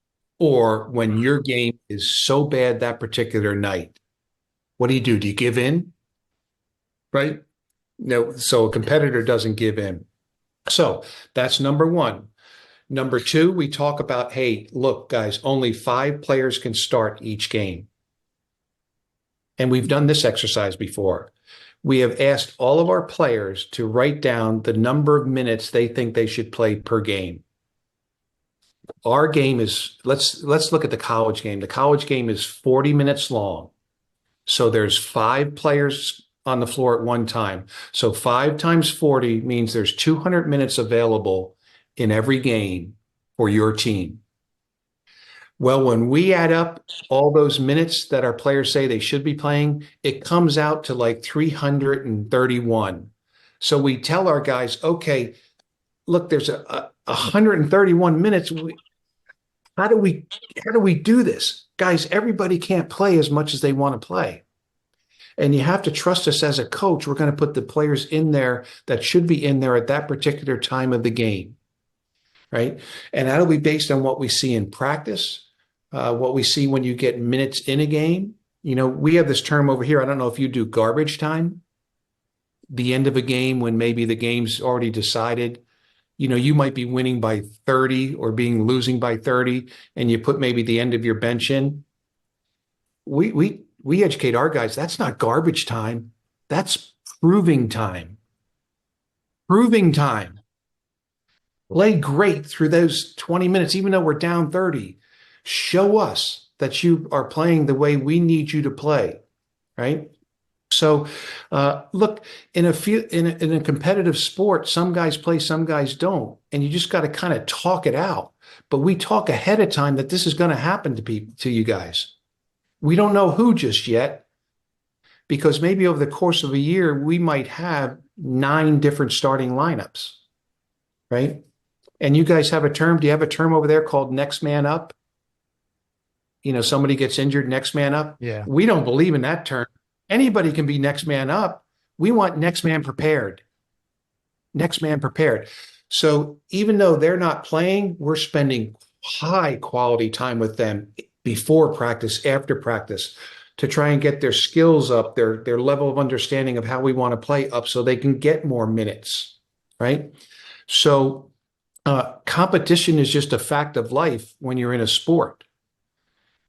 or when your game is so bad that particular night. What do? Do you give in? Right? No. So a competitor doesn't give in. So that's number one. Number two, we talk about, hey, look, guys, only 5 players can start each game. And we've done this exercise before. We have asked all of our players to write down the number of minutes they think they should play per game. Our game is, let's look at the college game. The college game is 40 minutes long. So there's 5 players on the floor at one time. So 5 times 40 means there's 200 minutes available in every game for your team. Well, when we add up all those minutes that our players say they should be playing, it comes out to like 331. So we tell our guys, okay, look, there's 131 minutes. How do we do this? Guys, everybody can't play as much as they want to play. And you have to trust us as a coach. We're going to put the players in there that should be in there at that particular time of the game, right? And that'll be based on what we see in practice, what we see when you get minutes in a game. You know, we have this term over here. I don't know if you do garbage time, the end of a game when maybe the game's already decided. You know, you might be winning by 30 or losing by 30, and you put maybe the end of your bench in. We educate our guys. That's not garbage time. That's proving time. Proving time. Play great through those 20 minutes, even though we're down 30. Show us that you are playing the way we need you to play, right? So, look, in a competitive sport, some guys play, some guys don't, and you just got to kind of talk it out. But we talk ahead of time that this is going to happen to you guys. We don't know who just yet, because maybe over the course of a year, we might have 9 different starting lineups, right? And you guys have a term. Do you have a term over there called next man up? You know, somebody gets injured, next man up. Yeah. We don't believe in that term. Anybody can be next man up. We want next man prepared. Next man prepared. So even though they're not playing, we're spending high quality time with them before practice, after practice, to try and get their skills up, their level of understanding of how we want to play up so they can get more minutes, right? So competition is just a fact of life when you're in a sport.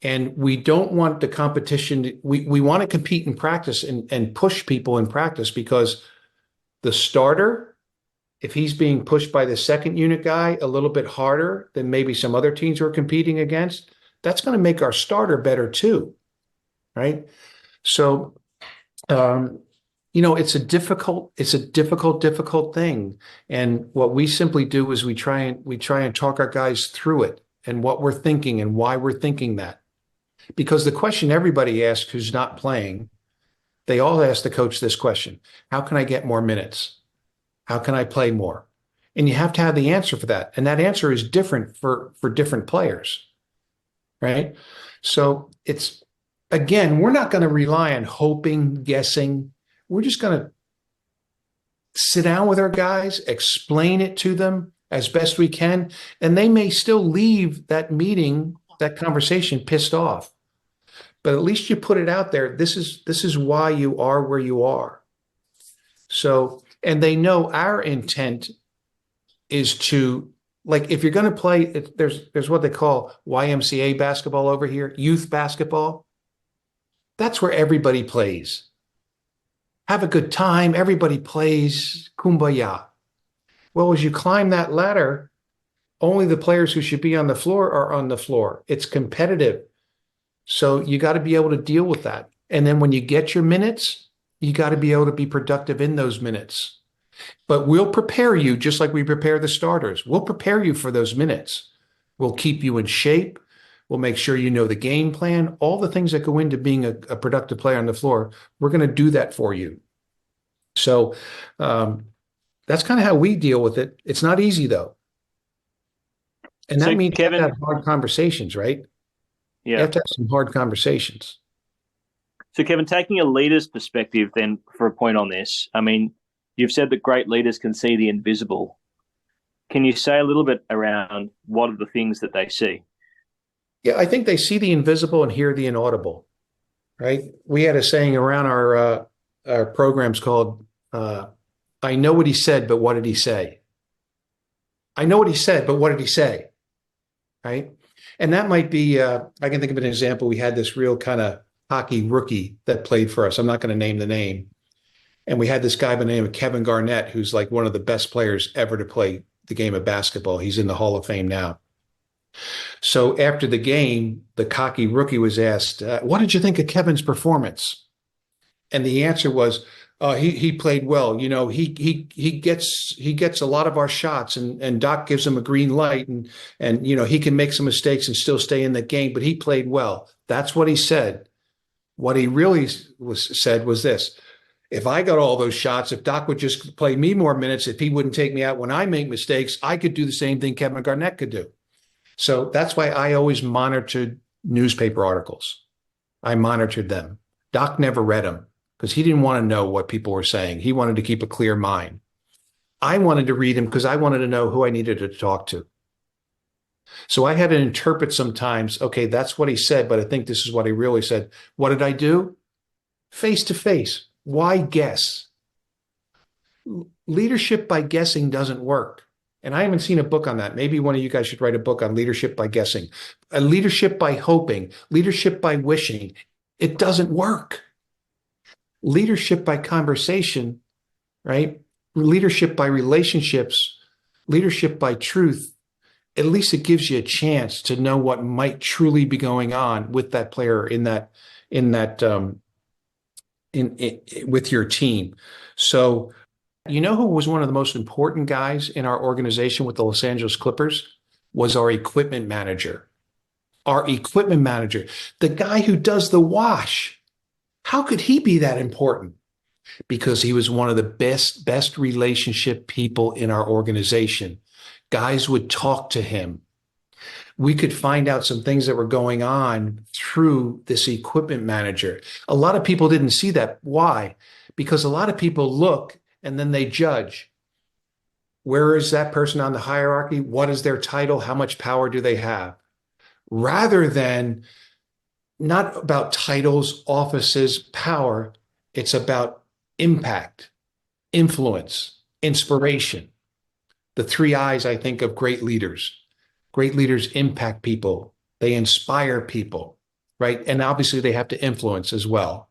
And we don't want the competition. We want to compete in practice and push people in practice, because the starter, if he's being pushed by the second unit guy a little bit harder than maybe some other teams we're competing against, that's going to make our starter better too, right? So, you know, it's a difficult thing. And what we simply do is we try and talk our guys through it and what we're thinking and why we're thinking that. Because the question everybody asks who's not playing, they all ask the coach this question: how can I get more minutes? How can I play more? And you have to have the answer for that. And that answer is different for different players, right? So it's, again, we're not going to rely on hoping, guessing. We're just going to sit down with our guys, explain it to them as best we can, and they may still leave that meeting, that conversation, pissed off. But at least you put it out there. This is why you are where you are. So, and they know our intent is to, like, if you're going to play, there's what they call YMCA basketball over here, youth basketball. That's where everybody plays. Have a good time. Everybody plays kumbaya. Well, as you climb that ladder, only the players who should be on the floor are on the floor. It's competitive. So you got to be able to deal with that. And then when you get your minutes, you got to be able to be productive in those minutes. But we'll prepare you just like we prepare the starters. We'll prepare you for those minutes. We'll keep you in shape. We'll make sure you know the game plan, all the things that go into being a productive player on the floor. We're going to do that for you. So that's kind of how we deal with it. It's not easy, though. And that means Kevin, you have to have hard conversations, right? Yeah. You have to have some hard conversations. So, Kevin, taking a leader's perspective then for a point on this, I mean, you've said that great leaders can see the invisible. Can you say a little bit around what are the things that they see? Yeah, I think they see the invisible and hear the inaudible, right? We had a saying around our programs called, I know what he said, but what did he say? I know what he said, but what did he say? Right? And that might be, I can think of an example. We had this real kind of hockey rookie that played for us. I'm not going to name the name. And we had this guy by the name of Kevin Garnett, who's like one of the best players ever to play the game of basketball. He's in the Hall of Fame now. So after the game, the cocky rookie was asked, what did you think of Kevin's performance? And the answer was, He played well. He gets a lot of our shots, and Doc gives him a green light, and he can make some mistakes and still stay in the game, but he played well. That's what he said. What he really said was this: if I got all those shots, if Doc would just play me more minutes, if he wouldn't take me out when I make mistakes, I could do the same thing Kevin Garnett could do. So that's why I always monitored newspaper articles. I monitored them. Doc never read them because he didn't want to know what people were saying. He wanted to keep a clear mind. I wanted to read them because I wanted to know who I needed to talk to. So I had to interpret sometimes, okay, that's what he said, but I think this is what he really said. What did I do? Face to face. Why guess? Leadership by guessing doesn't work. And I haven't seen a book on that. Maybe one of you guys should write a book on leadership by guessing. A leadership by hoping, leadership by wishing. It doesn't work. Leadership by conversation, right? Leadership by relationships, leadership by truth. At least it gives you a chance to know what might truly be going on with that player with your team. So, you know who was one of the most important guys in our organization with the Los Angeles Clippers? Was our equipment manager. Our equipment manager, the guy who does the wash. How could he be that important? Because he was one of the best relationship people in our organization. Guys would talk to him. We could find out some things that were going on through this equipment manager. A lot of people didn't see that. Why? Because a lot of people look and then they judge. Where is that person on the hierarchy? What is their title? How much power do they have? Rather than not about titles, offices, power, it's about impact, influence, inspiration. The 3 I's, I think, of great leaders. Great leaders impact people. They inspire people, right? And obviously they have to influence as well.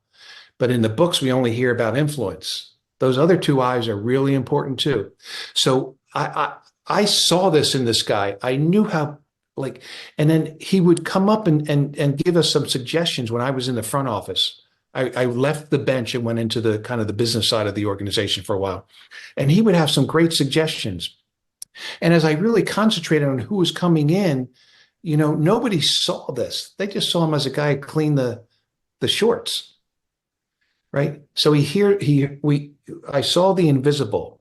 But in the books, we only hear about influence. Those other 2 I's are really important too. So I saw this in this guy. I knew how, and then he would come up and give us some suggestions when I was in the front office. I left the bench and went into the kind of the business side of the organization for a while. And he would have some great suggestions. And as I really concentrated on who was coming in, nobody saw this. They just saw him as a guy who cleaned the shorts, right? So I saw the invisible.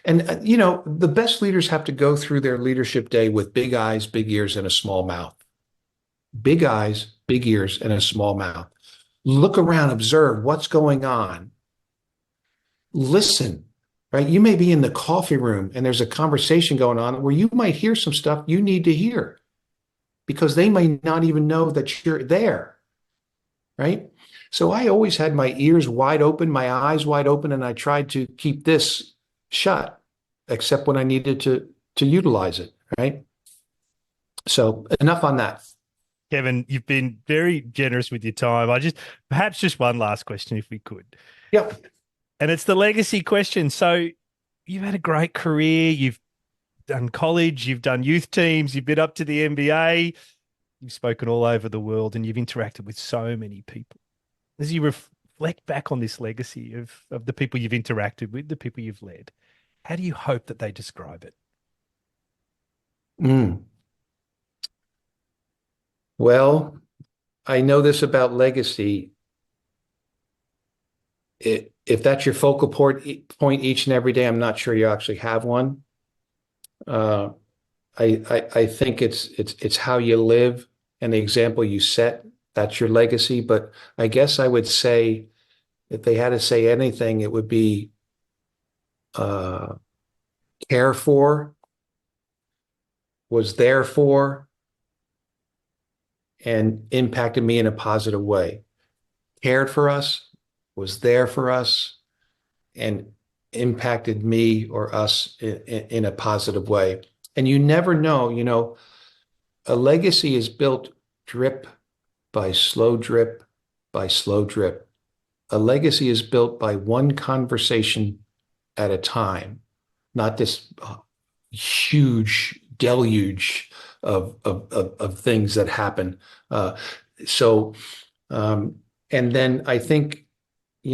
And, the best leaders have to go through their leadership day with big eyes, big ears, and a small mouth. Big eyes, big ears, and a small mouth. Look around, observe what's going on. Listen, right? You may be in the coffee room and there's a conversation going on where you might hear some stuff you need to hear because they may not even know that you're there, right? So I always had my ears wide open, my eyes wide open, and I tried to keep this shut, except when I needed to utilize it, right? So enough on that. Kevin, you've been very generous with your time. Perhaps just one last question, if we could. Yep. And it's the legacy question. So you've had a great career. You've done college, you've done youth teams, you've been up to the NBA, you've spoken all over the world, and you've interacted with so many people. As you reflect back on this legacy of the people you've interacted with, the people you've led, how do you hope that they describe it? Well, I know this about legacy. If that's your focal point each and every day, I'm not sure you actually have one. I think it's how you live and the example you set. That's your legacy. But I guess I would say, if they had to say anything, it would be care for, was there for, and impacted me in a positive way. Cared for us, was there for us, and impacted me or us in a positive way. And you never know, a legacy is built drip by slow drip by slow drip. A legacy is built by one conversation at a time, not this huge deluge of things that happen. And then I think,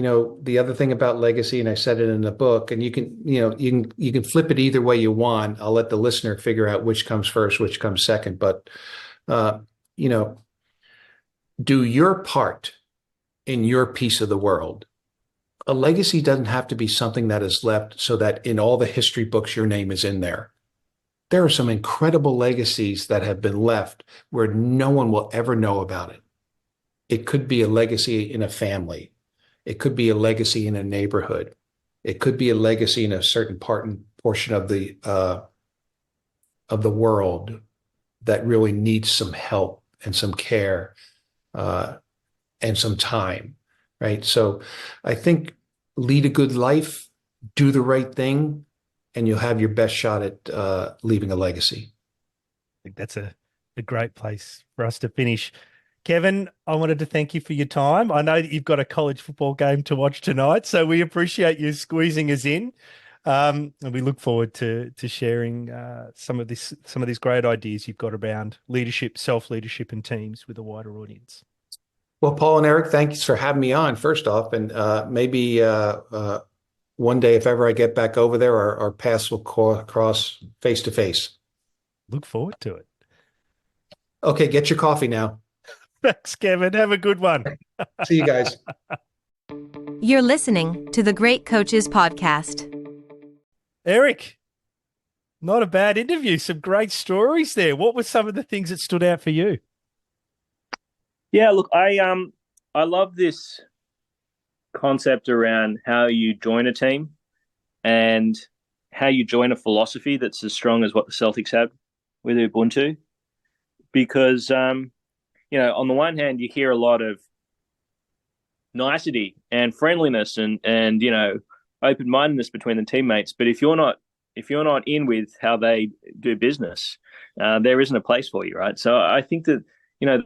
the other thing about legacy, and I said it in the book, and you can flip it either way you want. I'll let the listener figure out which comes first, which comes second. But, do your part in your piece of the world. A legacy doesn't have to be something that is left so that in all the history books, your name is in there. There are some incredible legacies that have been left where no one will ever know about it. It could be a legacy in a family. It could be a legacy in a neighborhood. It could be a legacy in a certain portion of the world that really needs some help and some care and some time, right? So I think lead a good life, do the right thing, and you'll have your best shot at leaving a legacy. I think that's a great place for us to finish. Kevin, I wanted to thank you for your time. I know that you've got a college football game to watch tonight, so we appreciate you squeezing us in. And we look forward to sharing some of these great ideas you've got around leadership, self-leadership and teams with a wider audience. Well, Paul and Eric, thanks for having me on, first off. And maybe one day, if ever I get back over there, our paths will cross face to face. Look forward to it. Okay, get your coffee now. Thanks, Kevin. Have a good one. See you guys. You're listening to the Great Coaches Podcast. Eric, not a bad interview. Some great stories there. What were some of the things that stood out for you? Yeah, look, I love this concept around how you join a team and how you join a philosophy that's as strong as what the Celtics have with Ubuntu. Because, on the one hand, you hear a lot of nicety and friendliness and open-mindedness between the teammates. But if you're not in with how they do business, there isn't a place for you, right? So I think that,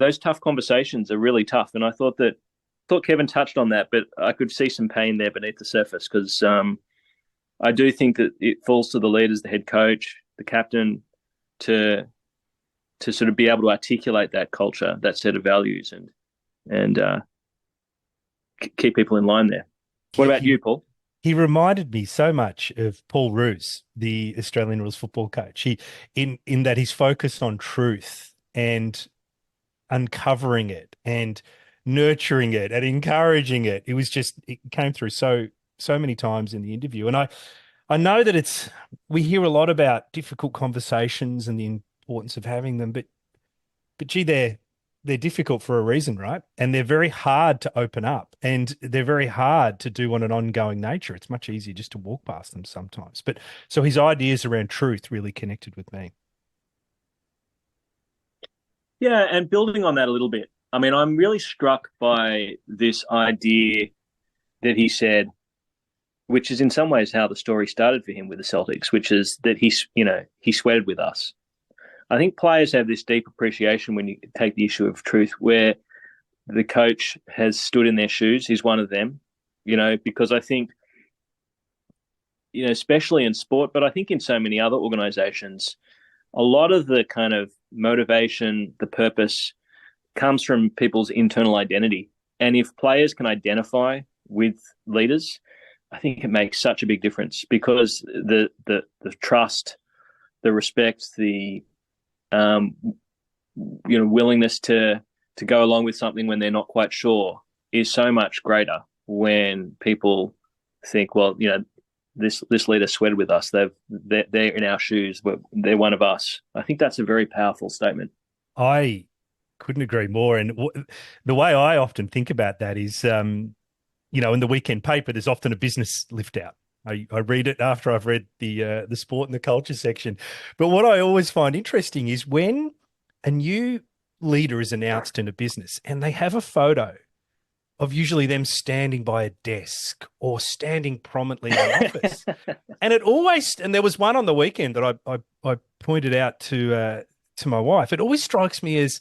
those tough conversations are really tough. And I thought Kevin touched on that, but I could see some pain there beneath the surface because I do think that it falls to the leaders, the head coach, the captain, to sort of be able to articulate that culture, that set of values, and keep people in line there. What about you, Paul? He reminded me so much of Paul Roos, the Australian rules football coach. In that he's focused on truth and uncovering it and nurturing it and encouraging it. It came through so many times in the interview. And I know that we hear a lot about difficult conversations and the importance of having them, but gee, they're difficult for a reason, right? And they're very hard to open up and they're very hard to do on an ongoing nature. It's much easier just to walk past them sometimes. But so his ideas around truth really connected with me. Yeah, and building on that a little bit, I mean, I'm really struck by this idea that he said, which is in some ways how the story started for him with the Celtics, which is that he sweated with us. I think players have this deep appreciation when you take the issue of truth, where the coach has stood in their shoes. He's one of them, because I think, especially in sport, but I think in so many other organizations, a lot of the kind of motivation, the purpose comes from people's internal identity. And if players can identify with leaders, I think it makes such a big difference because the trust, the respect, the willingness to go along with something when they're not quite sure is so much greater when people think, well, this leader sweated with us. They're in our shoes. They're one of us. I think that's a very powerful statement. I couldn't agree more. And the way I often think about that is, in the weekend paper, there's often a business lift out. I read it after I've read the sport and the culture section. But what I always find interesting is when a new leader is announced in a business and they have a photo of usually them standing by a desk or standing prominently in the office. And there was one on the weekend that I pointed out to my wife. It always strikes me as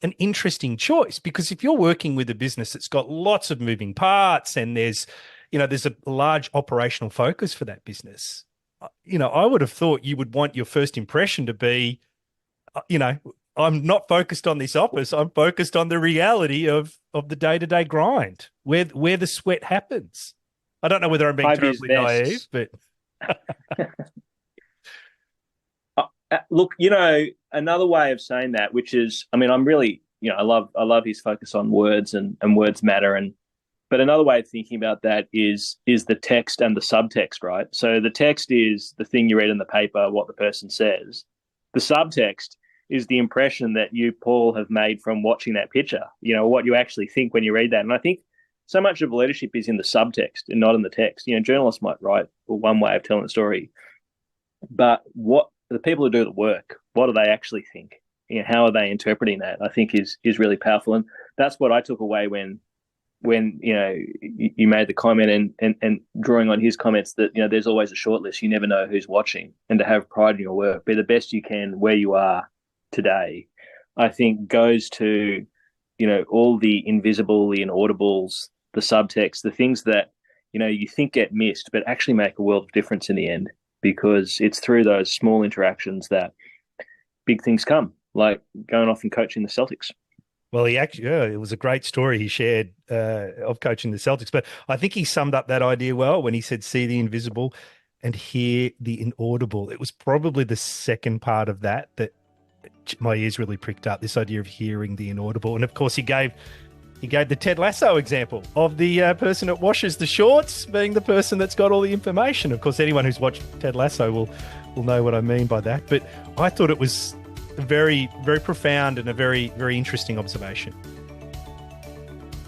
an interesting choice because if you're working with a business that's got lots of moving parts and there's a large operational focus for that business, I would have thought you would want your first impression to be, I'm not focused on this office. I'm focused on the reality of the day-to-day grind, where the sweat happens. I don't know whether I'm being terribly naive, but look, another way of saying that, which is, I mean, I'm really, I love his focus on words and words matter, but another way of thinking about that is the text and the subtext, right? So the text is the thing you read in the paper, what the person says. The subtext is the impression that you, Paul, have made from watching that picture, what you actually think when you read that. And I think so much of leadership is in the subtext and not in the text. Journalists might write one way of telling a story, but what the people who do the work, what do they actually think? How are they interpreting that? I think is really powerful. And that's what I took away when you made the comment and drawing on his comments that, there's always a short list. You never know who's watching, and to have pride in your work, be the best you can where you are today, I think goes to, all the invisible, the inaudibles, the subtext, the things that, you think get missed, but actually make a world of difference in the end, because it's through those small interactions that big things come, like going off and coaching the Celtics. Well, it was a great story he shared of coaching the Celtics, but I think he summed up that idea well when he said, see the invisible and hear the inaudible. It was probably the second part of that my ears really pricked up, this idea of hearing the inaudible. And of course, he gave the Ted Lasso example of the person that washes the shorts being the person that's got all the information. Of course, anyone who's watched Ted Lasso will know what I mean by that. But I thought it was very, very profound and a very, very interesting observation.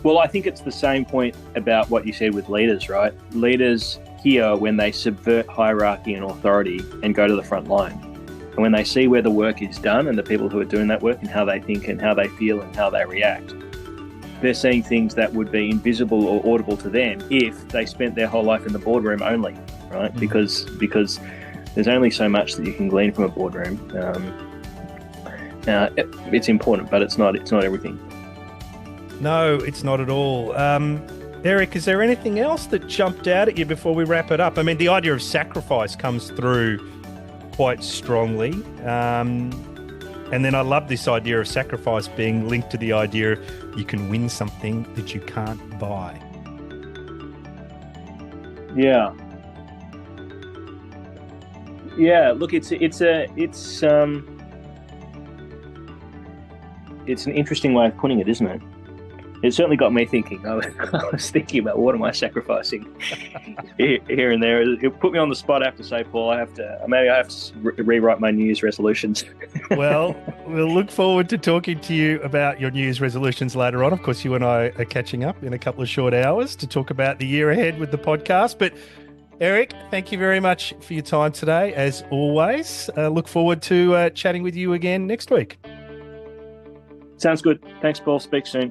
Well, I think it's the same point about what you said with leaders, right? Leaders hear when they subvert hierarchy and authority and go to the front line. And when they see where the work is done and the people who are doing that work and how they think and how they feel and how they react, they're seeing things that would be invisible or audible to them if they spent their whole life in the boardroom only, right? Mm-hmm. Because there's only so much that you can glean from a boardroom. It's important, but it's not everything. No, it's not at all. Eric, is there anything else that jumped out at you before we wrap it up? I mean, the idea of sacrifice comes through quite strongly. And then I love this idea of sacrifice being linked to the idea you can win something that you can't buy. Yeah. Yeah, look, it's an interesting way of putting it, isn't it? It certainly got me thinking. I was thinking about what am I sacrificing here and there. It put me on the spot, I have to say, Paul. I have to rewrite my New Year's resolutions. Well, we'll look forward to talking to you about your New Year's resolutions later on. Of course, you and I are catching up in a couple of short hours to talk about the year ahead with the podcast. But Eric, thank you very much for your time today, as always. Look forward to chatting with you again next week. Sounds good. Thanks, Paul. Speak soon.